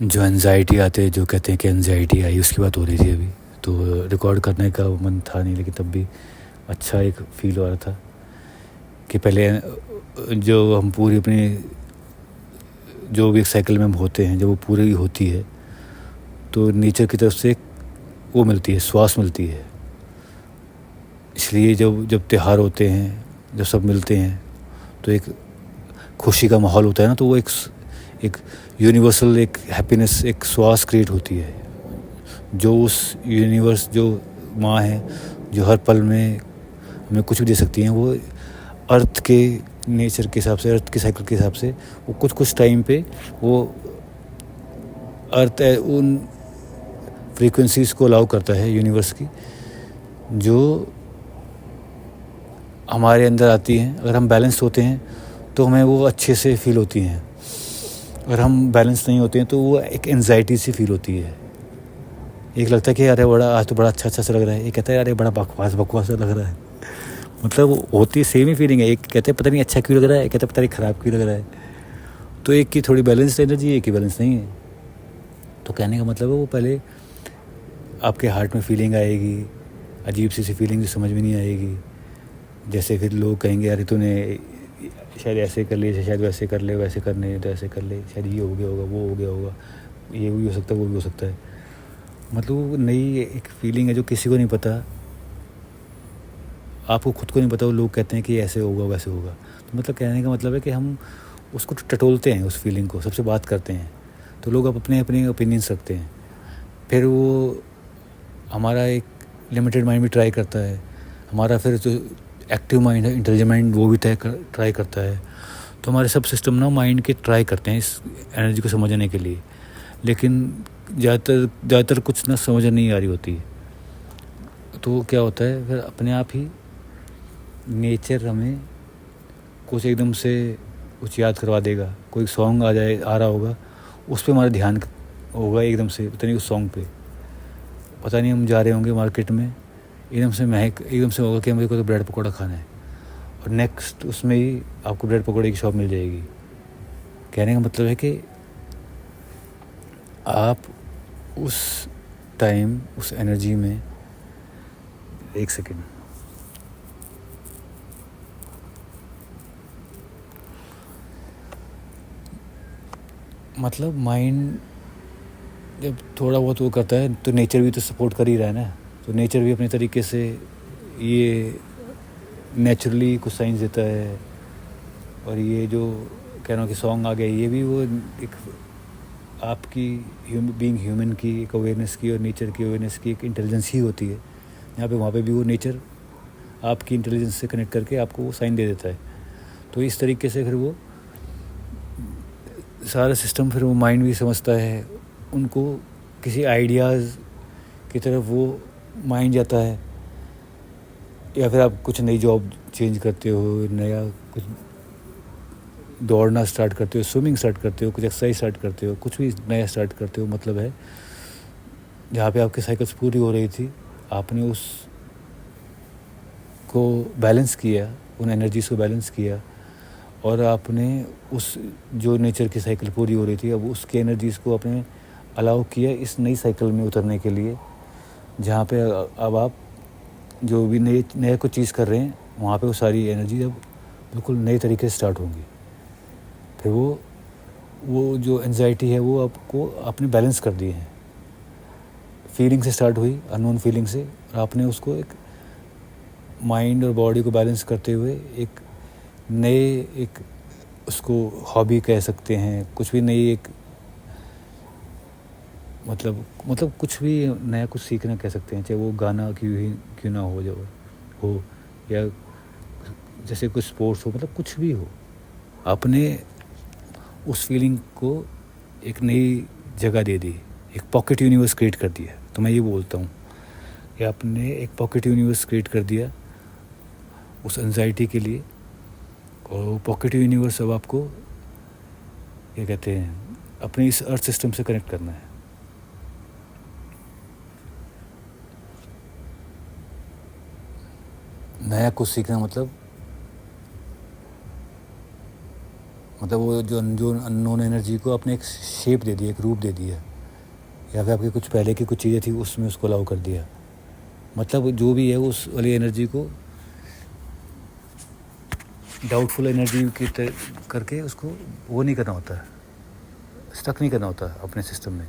जो एनजाइटी आते हैं, जो कहते हैं कि एनजाइटी आई, उसकी बात हो रही थी अभी। तो रिकॉर्ड करने का मन था नहीं, लेकिन तब भी अच्छा एक फील हो रहा था कि पहले जो हम पूरी अपनी जो भी एक साइकिल में हम होते हैं, जब वो पूरी होती है तो नेचर की तरफ से एक वो मिलती है, श्वास मिलती है। इसलिए जब जब त्यौहार होते हैं, जब सब मिलते हैं, तो एक खुशी का माहौल होता है ना, तो वो एक यूनिवर्सल एक हैप्पीनेस, एक श्वास क्रिएट होती है, जो उस यूनिवर्स, जो माँ है, जो हर पल में हमें कुछ भी दे सकती हैं, वो अर्थ के नेचर के हिसाब से, अर्थ की साइकिल के हिसाब से वो कुछ कुछ टाइम पे वो अर्थ उन फ्रीक्वेंसीज़ को अलाउ करता है यूनिवर्स की, जो हमारे अंदर आती हैं। अगर हम बैलेंस होते हैं तो हमें वो अच्छे से फील होती हैं, अगर हम बैलेंस नहीं होते हैं तो वो एक एंजाइटी सी फील होती है। एक लगता है कि अरे बड़ा आज तो बड़ा अच्छा अच्छा सा लग रहा है, एक कहता है अरे बड़ा बकवास बकवास सा लग रहा है। मतलब होती सेम ही फीलिंग है, एक कहते हैं पता नहीं अच्छा क्यों लग रहा है, एक कहते हैं पता नहीं ख़राब क्यों लग रहा है। तो एक की थोड़ी बैलेंस एनर्जी है, एक की बैलेंस नहीं है। तो कहने का मतलब है वो पहले आपके हार्ट में फीलिंग आएगी, अजीब सी फीलिंग जो समझ में नहीं आएगी। जैसे फिर लोग कहेंगे अरे तूने शायद ऐसे कर ले, शायद वैसे कर ले, वैसे करने तो ऐसे कर ले, शायद ये हो गया होगा, वो हो गया होगा, ये भी हो सकता है, वो भी हो सकता है। मतलब वो नई एक फीलिंग है जो किसी को नहीं पता, आपको खुद को नहीं पता, वो लोग कहते हैं कि ऐसे होगा वैसे होगा। तो मतलब कहने का मतलब है कि हम उसको टटोलते हैं, उस फीलिंग को सबसे बात करते हैं, तो लोग अब अपने अपने ओपिनियंस रखते हैं। फिर वो हमारा एक लिमिटेड माइंड भी ट्राई करता है, हमारा फिर जो एक्टिव माइंड है, इंटेलिजेंट माइंड, वो भी ट्राई करता है। तो हमारे सब सिस्टम ना माइंड के ट्राई करते हैं इस एनर्जी को समझने के लिए, लेकिन ज़्यादातर कुछ ना समझ नहीं आ रही होती। तो क्या होता है फिर अपने आप ही नेचर हमें कुछ एकदम से कुछ याद करवा देगा। कोई सॉन्ग आ रहा होगा, उस पर हमारा ध्यान होगा एकदम से, पता नहीं उस सॉन्ग पे, पता नहीं हम जा रहे होंगे मार्केट में, एकदम से महक एकदम से होगा कि मेरे को तो ब्रेड पकौड़ा खाना है, और नेक्स्ट उसमें ही आपको ब्रेड पकौड़े की शॉप मिल जाएगी। कहने का मतलब है कि आप उस टाइम, उस एनर्जी में, एक सेकेंड, मतलब माइंड जब थोड़ा बहुत वो करता है तो नेचर भी तो सपोर्ट कर ही रहा है ना। तो नेचर भी अपने तरीके से ये नेचुरली कुछ साइंस देता है। और ये जो कह रहा हूँ कि सॉन्ग आ गया, ये भी वो एक आपकी बीइंग ह्यूमन की एक अवेयरनेस की और नेचर की अवेयरनेस की एक इंटेलिजेंस ही होती है। यहाँ पे वहाँ पे भी वो नेचर आपकी इंटेलिजेंस से कनेक्ट करके आपको वो साइन दे देता है। तो इस तरीके से फिर वो सारा सिस्टम, फिर वो माइंड भी समझता है, उनको किसी आइडियाज़ की तरफ वो माइंड जाता है। या फिर आप कुछ नई जॉब चेंज करते हो, नया कुछ दौड़ना स्टार्ट करते हो, स्विमिंग स्टार्ट करते हो, कुछ एक्सरसाइज स्टार्ट करते हो, कुछ भी नया स्टार्ट करते हो, मतलब है जहाँ पे आपकी साइकिल्स पूरी हो रही थी, आपने उस को बैलेंस किया, उन एनर्जीज़ को बैलेंस किया, और आपने उस जो नेचर की साइकिल पूरी हो रही थी, अब उसके एनर्जीज़ को आपने अलाउ किया इस नई साइकिल में उतरने के लिए, जहाँ पे अब आप जो भी नया कुछ चीज़ कर रहे हैं, वहाँ पे वो सारी एनर्जी अब बिल्कुल नए तरीके से स्टार्ट होंगी। फिर वो जो एंजाइटी है वो आपको आपने बैलेंस कर दी है। फीलिंग से स्टार्ट हुई, अननोन फीलिंग से, और आपने उसको एक माइंड और बॉडी को बैलेंस करते हुए एक नए, एक उसको हॉबी कह सकते हैं, कुछ भी नई एक मतलब कुछ भी नया कुछ सीखना कह सकते हैं, चाहे वो गाना क्यों ना हो, जो हो, या जैसे कुछ स्पोर्ट्स हो, मतलब कुछ भी हो, आपने उस फीलिंग को एक नई जगह दे दी, एक पॉकेट यूनिवर्स क्रिएट कर दिया। तो मैं ये बोलता हूँ कि आपने एक पॉकेट यूनिवर्स क्रिएट कर दिया उस एंजाइटी के लिए, और वो पॉकेट यूनिवर्स अब आपको क्या कहते हैं, अपने इस अर्थ सिस्टम से कनेक्ट करना है। नया कुछ सीखना मतलब वो जो अननोन एनर्जी को आपने एक शेप दे दिया, एक रूप दे दिया, या फिर आपकी कुछ पहले की कुछ चीज़ें थी उसमें उसको अलाउ कर दिया। मतलब जो भी है उस वाली एनर्जी को डाउटफुल एनर्जी की करके उसको वो नहीं करना होता, स्टक नहीं करना होता अपने सिस्टम में।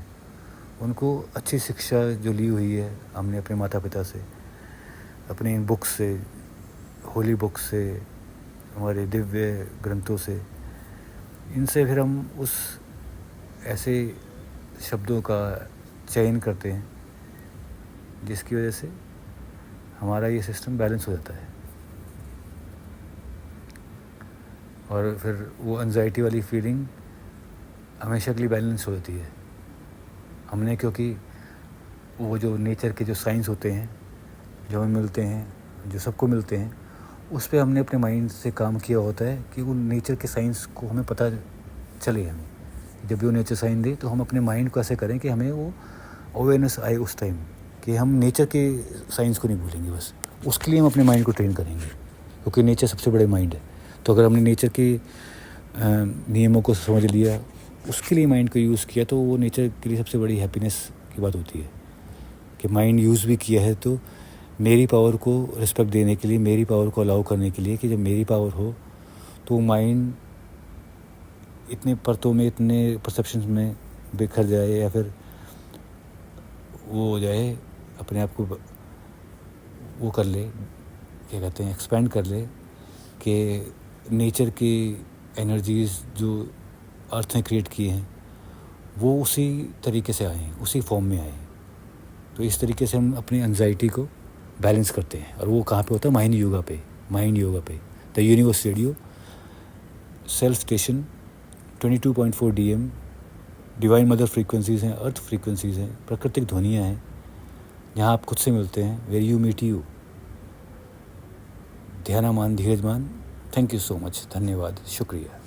उनको अच्छी शिक्षा जो ली हुई है हमने अपने माता पिता से, अपने इन बुक्स से, होली बुक्स से, हमारे दिव्य ग्रंथों से, इनसे फिर हम उस ऐसे शब्दों का चयन करते हैं जिसकी वजह से हमारा ये सिस्टम बैलेंस हो जाता है। और फिर वो एंजाइटी वाली फीलिंग हमेशा के लिए बैलेंस हो जाती है। हमने क्योंकि वो जो नेचर के जो साइंस होते हैं जो हमें मिलते हैं, जो सबको मिलते हैं, उस पे हमने अपने माइंड से काम किया होता है कि वो नेचर के साइंस को हमें पता चले। हमें जब भी वो नेचर साइन दे तो हम अपने माइंड को ऐसे करें कि हमें वो अवेयरनेस आए उस टाइम कि हम नेचर के साइंस को नहीं भूलेंगे। बस उसके लिए हम अपने माइंड को ट्रेन करेंगे, क्योंकि नेचर सबसे बड़े माइंड है। तो अगर हमने नेचर के नियमों को समझ लिया, उसके लिए माइंड को यूज़ किया, तो वो नेचर के लिए सबसे बड़ी हैप्पीनेस की बात होती है कि माइंड यूज़ भी किया है तो मेरी पावर को रिस्पेक्ट देने के लिए, मेरी पावर को अलाउ करने के लिए कि जब मेरी पावर हो तो माइंड इतने परतों में, इतने परसेप्शंस में बिखर जाए, या फिर वो हो जाए, अपने आप को वो कर ले, क्या कहते हैं, एक्सपेंड कर ले कि नेचर की एनर्जीज़ जो अर्थ ने क्रिएट किए हैं वो उसी तरीके से आए, उसी फॉर्म में आए। तो इस तरीके से हम अपनी एंजाइटी को बैलेंस करते हैं। और वो कहाँ पे होता है? माइंड योगा पे। The universe radio, self station, 22.4 DM, divine mother frequencies हैं, अर्थ फ्रीक्वेंसीज़ हैं, प्राकृतिक ध्वनियाँ हैं, जहाँ आप खुद से मिलते हैं। Where you meet you. ध्यानामान, धीरजमान, थैंक यू सो मच, धन्यवाद, शुक्रिया।